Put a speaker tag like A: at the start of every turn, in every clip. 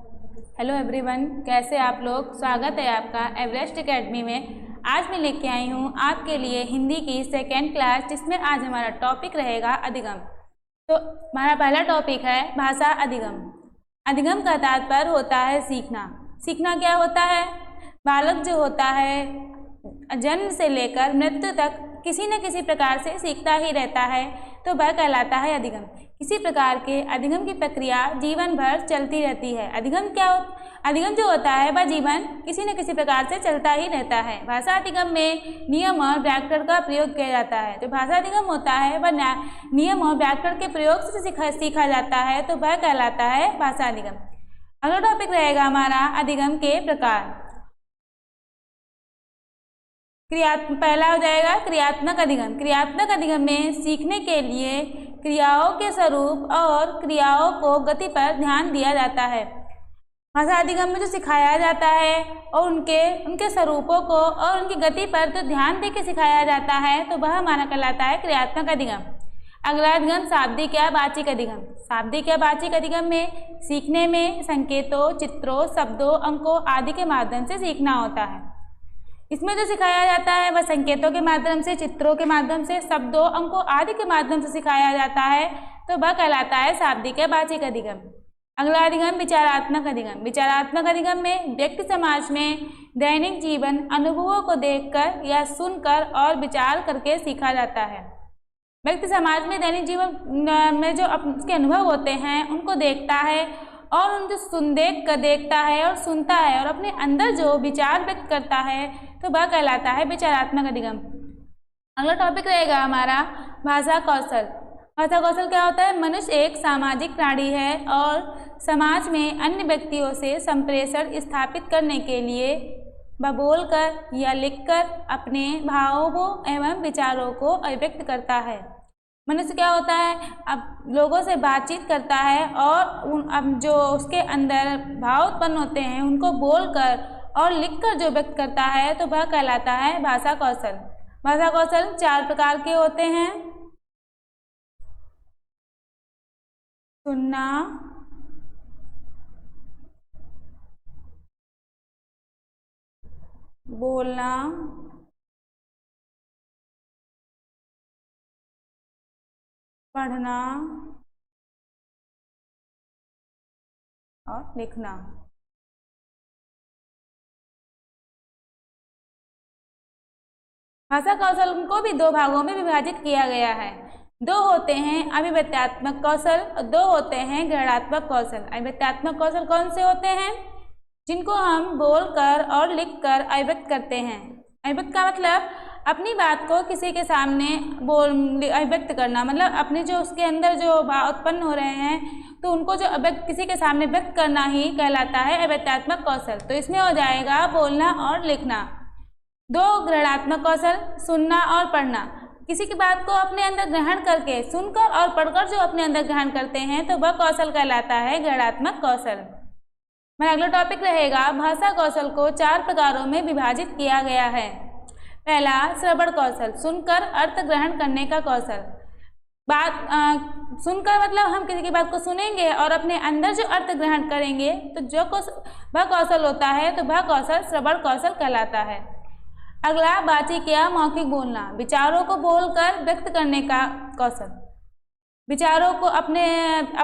A: Hello everyone, कैसे आप लोग। स्वागत है आपका एवरेस्ट एकेडमी में। आज मैं लेके आई हूँ आपके लिए हिंदी की सेकेंड क्लास, जिसमें आज हमारा टॉपिक रहेगा अधिगम। तो हमारा पहला टॉपिक है भाषा अधिगम। अधिगम का तात्पर्य होता है सीखना। सीखना क्या होता है? बालक जो होता है जन्म से लेकर मृत्यु तक किसी न किसी प्रकार से सीखता ही रहता है, तो वह कहलाता है अधिगम। किसी प्रकार के अधिगम की प्रक्रिया जीवन भर चलती रहती है। अधिगम जो होता है वह जीवन किसी न किसी प्रकार से चलता ही रहता है। भाषा अधिगम में नियम और व्याकरण का प्रयोग किया जाता है। जो भाषा अधिगम होता है वह नियम और व्याकरण के प्रयोग से सीखा जाता है, तो वह कहलाता है भाषा अधिगम। अगला टॉपिक रहेगा हमारा अधिगम के प्रकार। पहला हो जाएगा क्रियात्मक अधिगम। क्रियात्मक अधिगम में सीखने के लिए क्रियाओं के स्वरूप और क्रियाओं को गति पर ध्यान दिया जाता है। भाषा अधिगम में जो सिखाया जाता है और उनके स्वरूपों को और उनकी गति पर जो ध्यान देकर सिखाया जाता है, तो वह हमारा कहलाता है क्रियात्मक अधिगम। अगला अधिगम शाब्दिक या वाचिक अधिगम। शाब्दिक या वाचिक अधिगम में सीखने में संकेतों, चित्रों, शब्दों, अंकों आदि के माध्यम से सीखना होता है। इसमें जो सिखाया जाता है वह संकेतों के माध्यम से, चित्रों के माध्यम से, शब्दों, अंकों आदि के माध्यम से सिखाया जाता है, तो वह कहलाता है शाब्दिक या वाचिक अधिगम। अगला अधिगम विचारात्मक अधिगम। विचारात्मक अधिगम में व्यक्ति समाज में दैनिक जीवन अनुभवों को देखकर या सुनकर और विचार करके सीखा जाता है। व्यक्ति समाज में दैनिक जीवन में जो उसके अनुभव होते हैं उनको देखता है और उनको देख कर देखता है और सुनता है और अपने अंदर जो विचार व्यक्त करता है, तो वह कहलाता है विचारात्मक अधिगम। अगला टॉपिक रहेगा हमारा भाषा कौशल। भाषा कौशल क्या होता है? मनुष्य एक सामाजिक प्राणी है और समाज में अन्य व्यक्तियों से संप्रेषण स्थापित करने के लिए वह बोलकर या लिखकर अपने भावों एवं विचारों को अभिव्यक्त करता है। मनुष्य क्या होता है? अब लोगों से बातचीत करता है और अब जो उसके अंदर भाव उत्पन्न होते हैं उनको बोलकर और लिखकर जो व्यक्त करता है, तो वह कहलाता है भाषा कौशल। भाषा कौशल 4 प्रकार के होते हैं: सुनना, बोलना, पढ़ना और लिखना। भाषा कौशल को भी 2 भागों में विभाजित किया गया है। 2 होते हैं अभिव्यक्त्यात्मक कौशल और 2 होते हैं ग्रहणात्मक कौशल। अभिव्यक्त्यात्मक कौशल कौन से होते हैं? जिनको हम बोलकर और लिखकर अभिव्यक्त करते हैं। अभिव्यक्त का मतलब अपनी बात को किसी के सामने अभिव्यक्त करना, मतलब अपने जो उसके अंदर जो भाव उत्पन्न हो रहे हैं तो उनको जो किसी के सामने व्यक्त करना ही कहलाता है अभिव्यक्त्यात्मक कौशल। तो इसमें हो जाएगा बोलना और लिखना। 2 ग्रहणात्मक कौशल, सुनना और पढ़ना। किसी की बात को अपने अंदर ग्रहण करके सुनकर और पढ़कर जो अपने अंदर ग्रहण करते हैं, तो वह कौशल कहलाता है ग्रहणात्मक कौशल। मेरा अगला टॉपिक रहेगा भाषा कौशल को 4 प्रकारों में विभाजित किया गया है। पहला श्रवण कौशल, सुनकर अर्थ ग्रहण करने का कौशल। सुनकर मतलब हम किसी की बात को सुनेंगे और अपने अंदर जो अर्थ ग्रहण करेंगे, तो वह कौशल होता है, तो वह कौशल श्रवण कौशल कहलाता है। अगला वाचिक या मौखिक बोलना, विचारों को बोलकर व्यक्त करने का कौशल। विचारों को अपने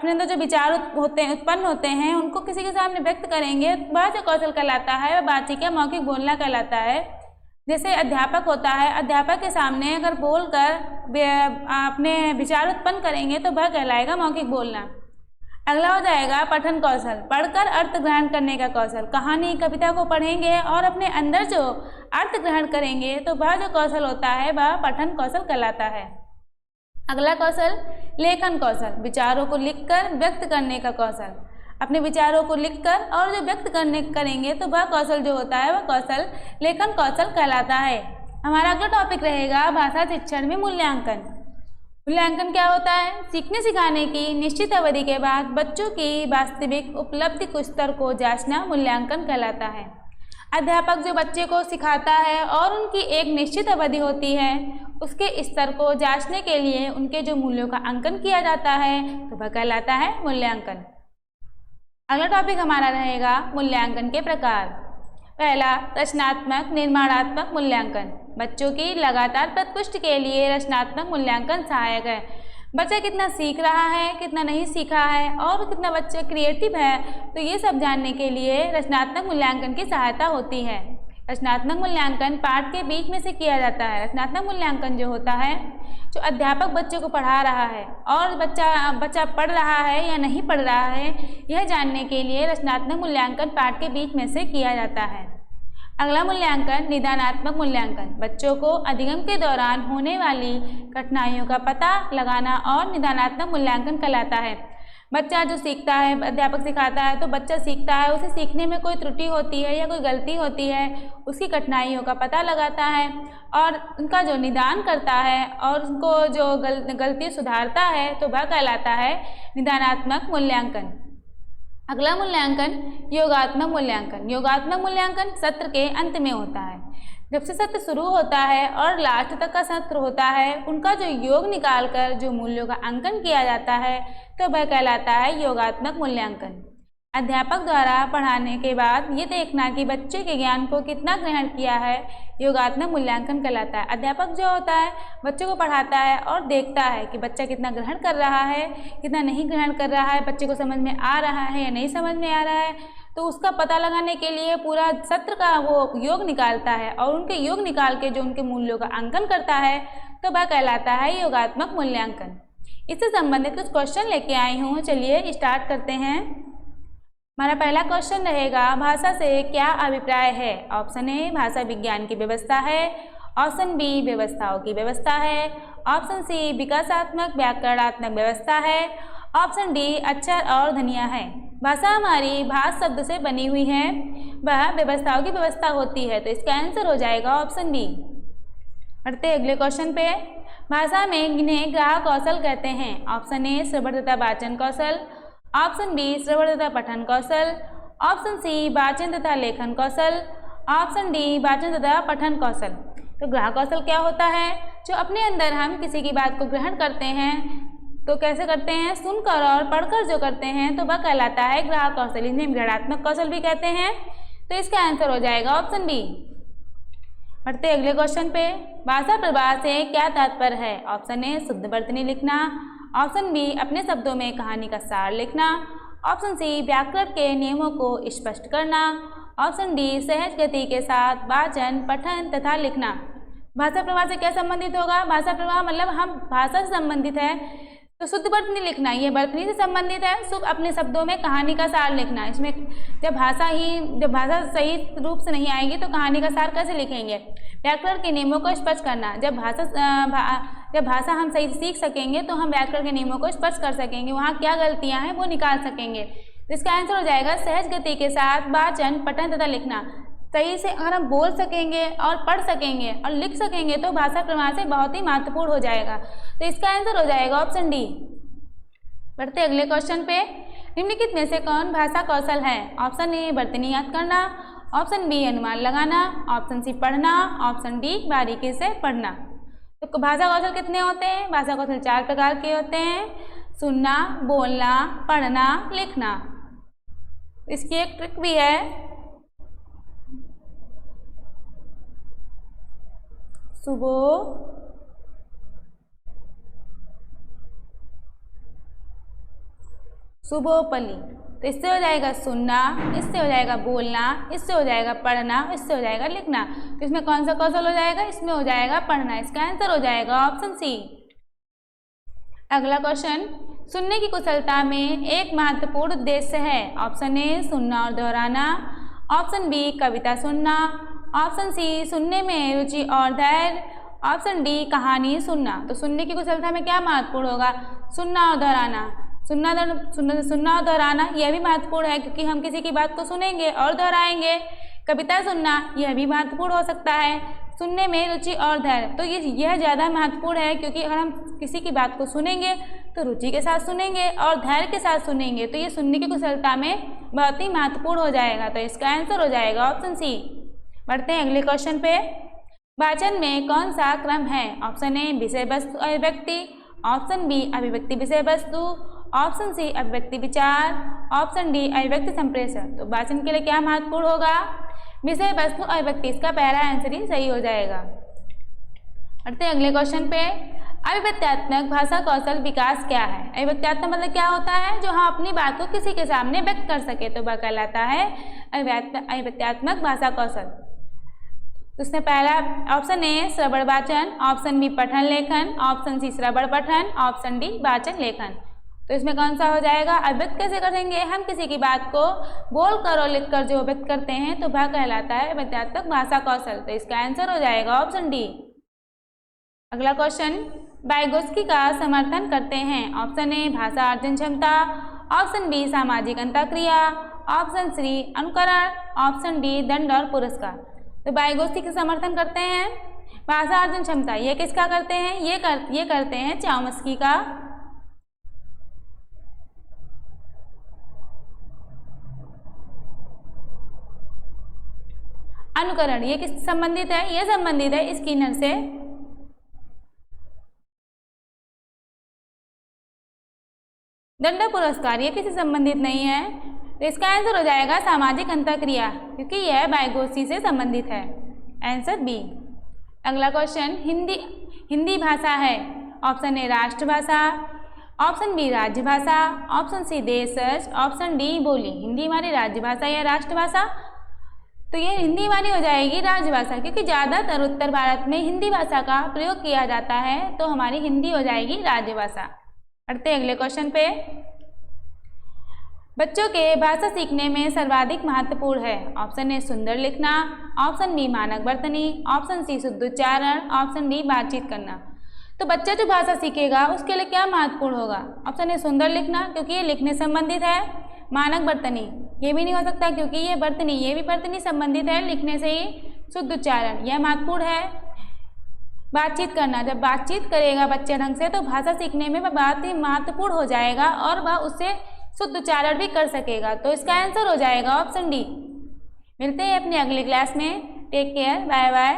A: अंदर जो विचार उत्पन्न होते हैं उनको किसी के सामने व्यक्त करेंगे, वह जो कौशल कहलाता है वह वाचिक या मौखिक बोलना कहलाता है। जैसे अध्यापक होता है, अध्यापक के सामने अगर बोलकर अपने विचार उत्पन्न करेंगे तो वह कहलाएगा मौखिक बोलना। अगला हो जाएगा पठन कौशल, पढ़कर अर्थ ग्रहण करने का कौशल। कहानी, कविता को पढ़ेंगे और अपने अंदर जो अर्थ ग्रहण करेंगे, तो वह जो कौशल होता है वह पठन कौशल कहलाता है। अगला कौशल लेखन कौशल, विचारों को लिखकर व्यक्त करने का कौशल। अपने विचारों को लिखकर और जो व्यक्त करेंगे, तो वह कौशल जो होता है वह कौशल लेखन कौशल कहलाता है। हमारा अगला टॉपिक रहेगा भाषा शिक्षण में मूल्यांकन। मूल्यांकन क्या होता है? सीखने सिखाने की निश्चित अवधि के बाद बच्चों की वास्तविक उपलब्धि कुछ स्तर को जांचना मूल्यांकन कहलाता है। अध्यापक जो बच्चे को सिखाता है और उनकी एक निश्चित अवधि होती है, उसके स्तर को जांचने के लिए उनके जो मूल्यों का अंकन किया जाता है, तो वह कहलाता है मूल्यांकन। अगला टॉपिक हमारा रहेगा मूल्यांकन के प्रकार। पहला, रचनात्मक निर्माणात्मक मूल्यांकन। बच्चों की लगातार प्रतिपुष्टि के लिए रचनात्मक मूल्यांकन सहायक है। बच्चा कितना सीख रहा है, कितना नहीं सीखा है और कितना बच्चा क्रिएटिव है, तो ये सब जानने के लिए रचनात्मक मूल्यांकन की सहायता होती है। रचनात्मक मूल्यांकन पाठ के बीच में से किया जाता है। रचनात्मक मूल्यांकन जो होता है, जो अध्यापक बच्चों को पढ़ा रहा है और बच्चा पढ़ रहा है या नहीं पढ़ रहा है, यह जानने के लिए रचनात्मक मूल्यांकन पाठ के बीच में से किया जाता है। अगला मूल्यांकन निदानात्मक मूल्यांकन। बच्चों को अधिगम के दौरान होने वाली कठिनाइयों का पता लगाना और निदानात्मक मूल्यांकन कहलाता है। बच्चा जो सीखता है, अध्यापक सिखाता है तो बच्चा सीखता है, उसे सीखने में कोई त्रुटि होती है या कोई गलती होती है, उसकी कठिनाइयों का पता लगाता है और उनका जो निदान करता है और उनको जो गलती सुधारता है, तो वह कहलाता है निदानात्मक मूल्यांकन। अगला मूल्यांकन योगात्मक मूल्यांकन। योगात्मक मूल्यांकन सत्र के अंत में होता है। जब से सत्र शुरू होता है और लास्ट तक का सत्र होता है, उनका जो योग निकालकर जो मूल्यों का अंकन किया जाता है, तो वह कहलाता है योगात्मक मूल्यांकन। अध्यापक द्वारा पढ़ाने के बाद ये देखना कि बच्चे के ज्ञान को कितना ग्रहण किया है, योगात्मक मूल्यांकन कहलाता है। अध्यापक जो होता है बच्चों को पढ़ाता है और देखता है कि बच्चा कितना ग्रहण कर रहा है, कितना नहीं ग्रहण कर रहा है, बच्चे को समझ में आ रहा है या नहीं समझ में आ रहा है, तो उसका पता लगाने के लिए पूरा सत्र का वो योग निकालता है और उनके योग निकाल के जो उनके मूल्यों का अंकन करता है, तो वह कहलाता है योगात्मक मूल्यांकन। इससे संबंधित कुछ क्वेश्चन लेके आई हूँ, चलिए स्टार्ट करते हैं। हमारा पहला क्वेश्चन रहेगा, भाषा से क्या अभिप्राय है? ऑप्शन ए भाषा विज्ञान की व्यवस्था है, ऑप्शन बी व्यवस्थाओं की व्यवस्था है, ऑप्शन सी विकासात्मक व्याकरणात्मक व्यवस्था है, ऑप्शन डी अक्षर और ध्वनियाँ है। भाषा हमारी भाष शब्द से बनी हुई है, वह व्यवस्थाओं की व्यवस्था होती है, तो इसका आंसर हो जाएगा ऑप्शन बी। बढ़ते अगले क्वेश्चन पे। भाषा में इन्हें ग्राहक कौशल कहते हैं। ऑप्शन ए श्रवण तथा वाचन कौशल, ऑप्शन बी श्रवण तथा पठन कौशल, ऑप्शन सी वाचन तथा लेखन कौशल, ऑप्शन डी वाचन तथा पठन कौशल। तो ग्राहक कौशल क्या होता है? जो अपने अंदर हम किसी की बात को ग्रहण करते हैं, तो कैसे करते हैं? सुनकर और पढ़कर जो करते हैं, तो वह कहलाता है ग्राहक कौशल। इन्हें ग्रहणात्मक कौशल भी कहते हैं, तो इसका आंसर हो जाएगा ऑप्शन बी। बढ़ते अगले क्वेश्चन पे। भाषा प्रवाह से क्या तात्पर्य है? ऑप्शन ए शुद्ध वर्तनी लिखना, ऑप्शन बी अपने शब्दों में कहानी का सार लिखना, ऑप्शन सी व्याकरण के नियमों को स्पष्ट करना, ऑप्शन डी सहज गति के साथ वाचन पठन तथा लिखना। भाषा प्रवाह से क्या संबंधित होगा? भाषा प्रवाह मतलब हम भाषा से संबंधित है, तो शुद्ध वर्तनी लिखना, ये वर्तनी से संबंधित है। शुभ अपने शब्दों में कहानी का सार लिखना। इसमें जब भाषा सही रूप से नहीं आएगी तो कहानी का सार कैसे लिखेंगे? व्याकरण के नियमों को स्पष्ट करना। जब भाषा हम सही सीख सकेंगे तो हम व्याकरण के नियमों को स्पष्ट कर सकेंगे, वहाँ क्या गलतियाँ हैं वो निकाल सकेंगे। तो इसका आंसर हो जाएगा सहज गति के साथ वाचन पठन तथा लिखना। सही से अगर हम बोल सकेंगे और पढ़ सकेंगे और लिख सकेंगे तो भाषा प्रवाह से बहुत ही महत्वपूर्ण हो जाएगा। तो इसका आंसर हो जाएगा ऑप्शन डी। बढ़ते अगले क्वेश्चन पे। निम्नलिखित में से कौन भाषा कौशल है? ऑप्शन ए वर्तनी याद करना, ऑप्शन बी अनुमान लगाना, ऑप्शन सी पढ़ना, ऑप्शन डी बारीकी से पढ़ना। तो भाषा कौशल कितने होते हैं? भाषा कौशल 4 प्रकार के होते हैं, सुनना, बोलना, पढ़ना, लिखना। इसकी एक ट्रिक भी है, सुबोपली। तो इससे हो जाएगा सुनना, इससे हो जाएगा बोलना, इससे हो जाएगा पढ़ना, इससे हो जाएगा लिखना। तो इसमें कौन सा कौशल हो जाएगा? इसमें हो जाएगा पढ़ना। इसका आंसर हो जाएगा ऑप्शन सी। अगला क्वेश्चन। सुनने की कुशलता में एक महत्वपूर्ण उद्देश्य है। ऑप्शन ए सुनना और दोहराना, ऑप्शन बी कविता सुनना, ऑप्शन सी सुनने में रुचि और धैर्य, ऑप्शन डी कहानी सुनना। तो सुनने की कुशलता में क्या महत्वपूर्ण होगा? सुनना और दोहराना। सुनना और दोहराना यह भी महत्वपूर्ण है, क्योंकि हम किसी की बात को सुनेंगे और दोहराएंगे। कविता सुनना यह भी महत्वपूर्ण हो सकता है। सुनने में रुचि और धैर्य, तो यह ज़्यादा महत्वपूर्ण है, क्योंकि अगर हम किसी की बात को सुनेंगे तो रुचि के साथ सुनेंगे और धैर्य के साथ सुनेंगे, तो ये सुनने की कुशलता में बहुत ही महत्वपूर्ण हो जाएगा। तो इसका आंसर हो जाएगा ऑप्शन सी। बढ़ते हैं अगले क्वेश्चन पे। वाचन में कौन सा क्रम है? ऑप्शन ए विषय वस्तु अभिव्यक्ति, ऑप्शन बी अभिव्यक्ति विषय वस्तु, ऑप्शन सी अभिव्यक्ति विचार, ऑप्शन डी अभिव्यक्ति संप्रेषण। तो वाचन के लिए क्या महत्वपूर्ण होगा? विषय वस्तु अभिव्यक्ति, इसका पहला आंसर ही सही हो जाएगा। बढ़ते हैं अगले क्वेश्चन पे। अभिव्यक्त्यात्मक भाषा कौशल विकास क्या है? अभिव्यक्त्यात्मक मतलब क्या होता है? जो हम अपनी बात को किसी के सामने व्यक्त कर सके, तो वह कहलाता है अभिव्यक्त्यात्मक भाषा कौशल। उसमें पहला ऑप्शन ए श्रवण वाचन, ऑप्शन बी पठन लेखन, ऑप्शन सी श्रवण पठन, ऑप्शन डी वाचन लेखन। तो इसमें कौन सा हो जाएगा? अभिव्यक्त कैसे करेंगे? हम किसी की बात को बोल कर और लिख कर जो व्यक्त करते हैं, तो वह कहलाता है अभिव्यक्त्यात्मक भाषा कौशल। तो इसका आंसर हो जाएगा ऑप्शन डी। अगला क्वेश्चन, वाइगोत्स्की का समर्थन करते हैं। ऑप्शन ए भाषा अर्जन क्षमता, ऑप्शन बी सामाजिक अंतःक्रिया, ऑप्शन सी अनुकरण, ऑप्शन डी दंड और पुरस्कार। तो वाइगोत्स्की का समर्थन करते हैं भाषा अर्जन क्षमता, ये किसका करते हैं? ये करते हैं चॉम्स्की का। अनुकरण ये किससे संबंधित है? ये संबंधित है स्किनर से। दंड पुरस्कार ये किसी संबंधित नहीं है, तो इसका आंसर हो जाएगा सामाजिक अंतःक्रिया, क्योंकि यह वाइगोत्स्की से संबंधित है। Answer B. अगला क्वेश्चन, हिंदी भाषा है। ऑप्शन ए राष्ट्रभाषा, ऑप्शन बी राज्यभाषा, ऑप्शन सी देशज, ऑप्शन डी बोली। हिंदी हमारी राज्यभाषा या राष्ट्रभाषा? तो ये हिंदी हमारी हो जाएगी राजभाषा, क्योंकि ज़्यादातर उत्तर भारत में हिंदी भाषा का प्रयोग किया जाता है, तो हमारी हिंदी हो जाएगी राजभाषा। बढ़ते हैं अगले क्वेश्चन पे। बच्चों के भाषा सीखने में सर्वाधिक महत्वपूर्ण है। ऑप्शन ए सुंदर लिखना, ऑप्शन बी मानक वर्तनी, ऑप्शन सी शुद्ध उच्चारण, ऑप्शन डी बातचीत करना। तो बच्चा जो भाषा सीखेगा उसके लिए क्या महत्वपूर्ण होगा? ऑप्शन ए सुंदर लिखना, क्योंकि ये लिखने संबंधित है। मानक वर्तनी ये भी नहीं हो सकता, क्योंकि ये वर्तनी ये भी वर्तनी संबंधित है लिखने से ही। शुद्ध उच्चारण यह महत्वपूर्ण है। बातचीत करना, जब बातचीत करेगा बच्चे ढंग से, तो भाषा सीखने में वह बहुत ही महत्वपूर्ण हो जाएगा और वह उससे शुद्ध उच्चारण भी कर सकेगा। तो इसका आंसर हो जाएगा ऑप्शन डी। मिलते हैं अपनी अगली क्लास में। Take care, bye bye.